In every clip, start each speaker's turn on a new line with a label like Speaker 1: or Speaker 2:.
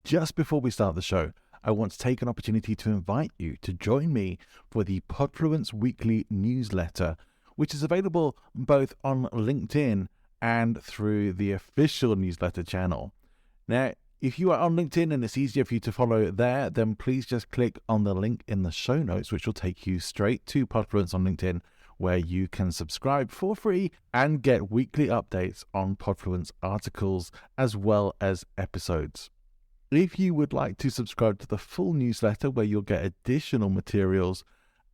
Speaker 1: just before we start the show, I want to take an opportunity to invite you to join me for the Podfluence Weekly newsletter, which is available both on LinkedIn and through the official newsletter channel. Now, if you are on LinkedIn and it's easier for you to follow there, then please just click on the link in the show notes, which will take you straight to Podfluence on LinkedIn, where you can subscribe for free and get weekly updates on Podfluence articles as well as episodes. If you would like to subscribe to the full newsletter where you'll get additional materials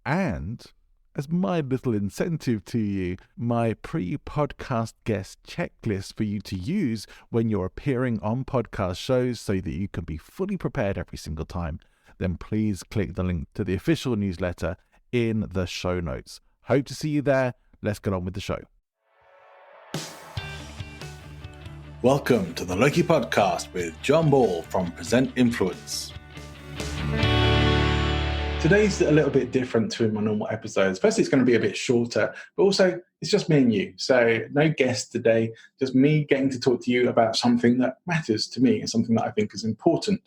Speaker 1: and, as my little incentive to you, my pre-podcast guest checklist for you to use when you're appearing on podcast shows so that you can be fully prepared every single time, then please click the link to the official newsletter in the show notes. Hope to see you there. Let's get on with the show. Welcome to the Loki Podcast with John Ball from Present Influence. Today's a little bit different to my normal episodes. First, it's going to be a bit shorter, but also it's just me and you. So no guest today, just me getting to talk to you about something that matters to me and something that I think is important.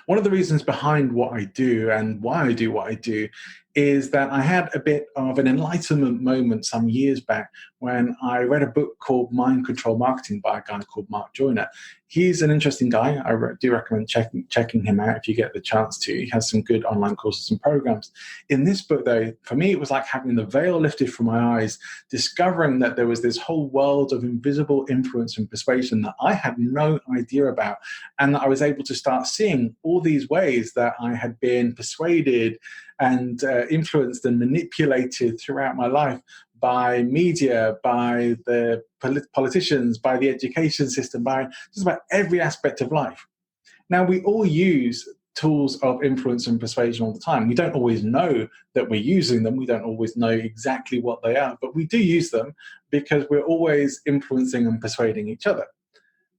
Speaker 1: One of the reasons behind what I do and why I do what I do is that I had a bit of an enlightenment moment some years back when I read a book called Mind Control Marketing by a guy called Mark Joyner. He's an interesting guy. I do recommend checking him out if you get the chance to. He has some good online courses and programs. In this book, though, for me, it was like having the veil lifted from my eyes, discovering that there was this whole world of invisible influence and persuasion that I had no idea about, and that I was able to start seeing all these ways that I had been persuaded and influenced and manipulated throughout my life by media, by the politicians, by the education system, by just about every aspect of life. Now, we all use tools of influence and persuasion all the time. We don't always know that we're using them. We don't always know exactly what they are, but we do use them because we're always influencing and persuading each other.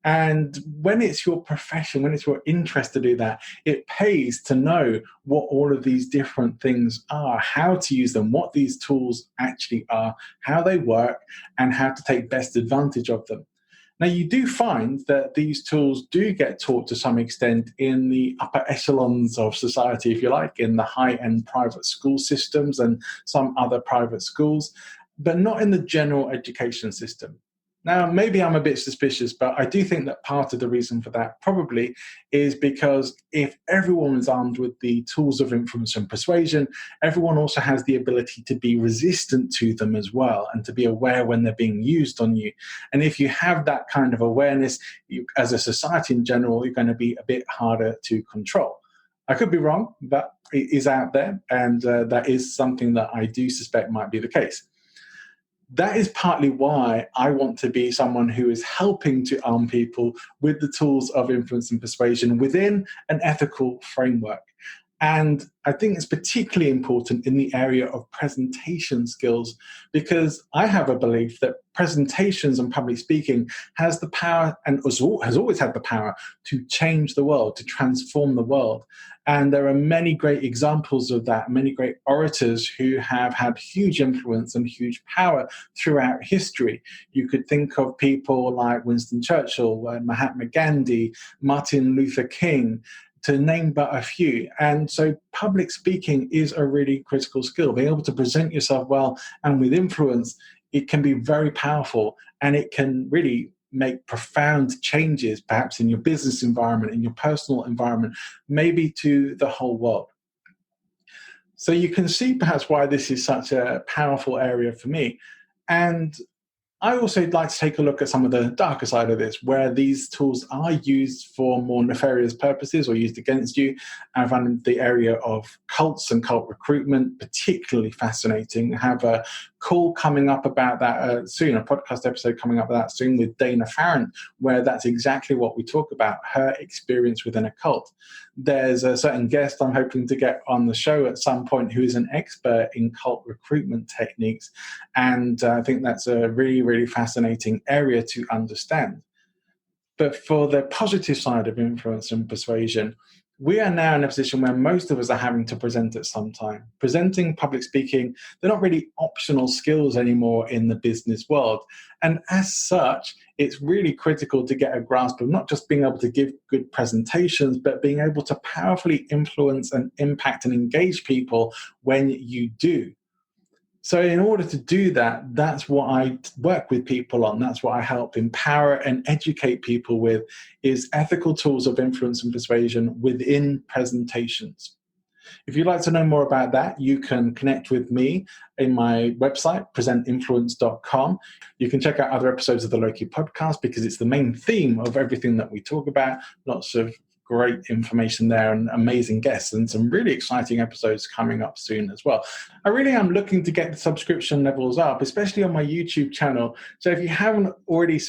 Speaker 1: And when it's your profession, when it's your interest to do that, it pays to know what all of these different things are, how to use them, what these tools actually are, how they work, and how to take best advantage of them. Now, you do find that these tools do get taught to some extent in the upper echelons of society, if you like, in the high-end private school systems and some other private schools, but not in the general education system. Now, maybe I'm a bit suspicious, but I do think that part of the reason for that probably is because if everyone is armed with the tools of influence and persuasion, everyone also has the ability to be resistant to them as well and to be aware when they're being used on you. And if you have that kind of awareness, as a society in general, you're going to be a bit harder to control. I could be wrong, but it is out there, and that is something that I do suspect might be the case. That is partly why I want to be someone who is helping to arm people with the tools of influence and persuasion within an ethical framework. And I think it's particularly important in the area of presentation skills, because I have a belief that presentations and public speaking has the power, and has always had the power, to change the world, to transform the world. And there are many great examples of that, many great orators who have had huge influence and huge power throughout history. You could think of people like Winston Churchill, Mahatma Gandhi, Martin Luther King, to name but a few. And so public speaking is a really critical skill. Being able to present yourself well and with influence, it can be very powerful, and it can really make profound changes, perhaps in your business environment, in your personal environment, maybe to the whole world. So you can see perhaps why this is such a powerful area for me. And I also like to take a look at some of the darker side of this, where these tools are used for more nefarious purposes or used against you. I find the area of cults and cult recruitment particularly fascinating. I have a call coming up about that soon, a podcast episode coming up about that soon with Dana Farron, where that's exactly what we talk about, her experience within a cult. There's a certain guest I'm hoping to get on the show at some point who is an expert in cult recruitment techniques. And I think that's a really, really fascinating area to understand. But for the positive side of influence and persuasion, we are now in a position where most of us are having to present at some time. Presenting, public speaking, they're not really optional skills anymore in the business world. And as such, it's really critical to get a grasp of not just being able to give good presentations, but being able to powerfully influence and impact and engage people when you do. So in order to do that, that's what I work with people on. That's what I help empower and educate people with, is ethical tools of influence and persuasion within presentations. If you'd like to know more about that, you can connect with me in my website, presentinfluence.com. You can check out other episodes of the Loki podcast because it's the main theme of everything that we talk about. Lots of great information there and amazing guests and some really exciting episodes coming up soon as well. I really am looking to get the subscription levels up, especially on my YouTube channel. So if you haven't already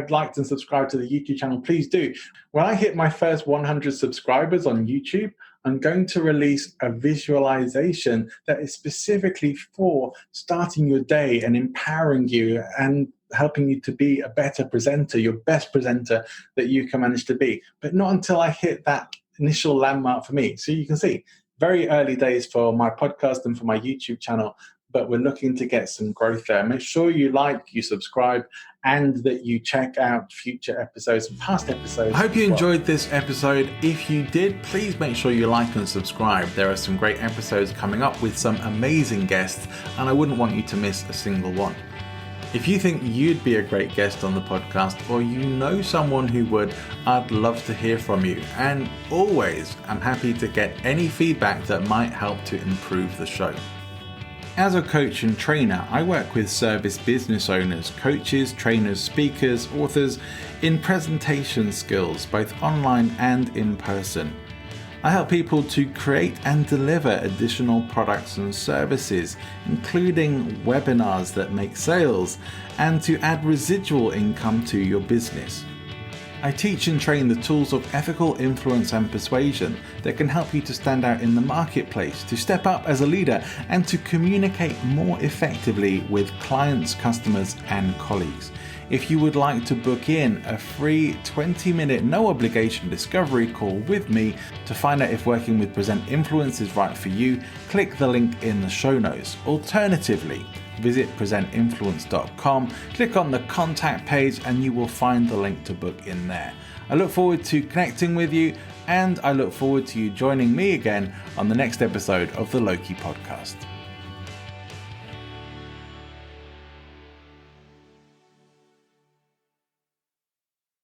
Speaker 1: liked and subscribed to the YouTube channel, please do. When I hit my first 100 subscribers on YouTube, I'm going to release a visualization that is specifically for starting your day and empowering you and helping you to be a better presenter, your best presenter that you can manage to be. But not until I hit that initial landmark for me. So you can see, very early days for my podcast and for my YouTube channel, but we're looking to get some growth there. Make sure you like, you subscribe, and that you check out future episodes and past episodes.
Speaker 2: I hope you enjoyed this episode. If you did, please make sure you like and subscribe. There are some great episodes coming up with some amazing guests, and I wouldn't want you to miss a single one. If you think you'd be a great guest on the podcast, or you know someone who would, I'd love to hear from you. And always, I'm happy to get any feedback that might help to improve the show. As a coach and trainer, I work with service business owners, coaches, trainers, speakers, authors in presentation skills, both online and in person. I help people to create and deliver additional products and services, including webinars that make sales, and to add residual income to your business. I teach and train the tools of ethical influence and persuasion that can help you to stand out in the marketplace, to step up as a leader, and to communicate more effectively with clients, customers, and colleagues. If you would like to book in a free 20-minute no obligation discovery call with me to find out if working with Present Influence is right for you, click the link in the show notes. Alternatively, visit presentinfluence.com, click on the contact page, and you will find the link to book in there. I look forward to connecting with you, and I look forward to you joining me again on the next episode of the Loki podcast.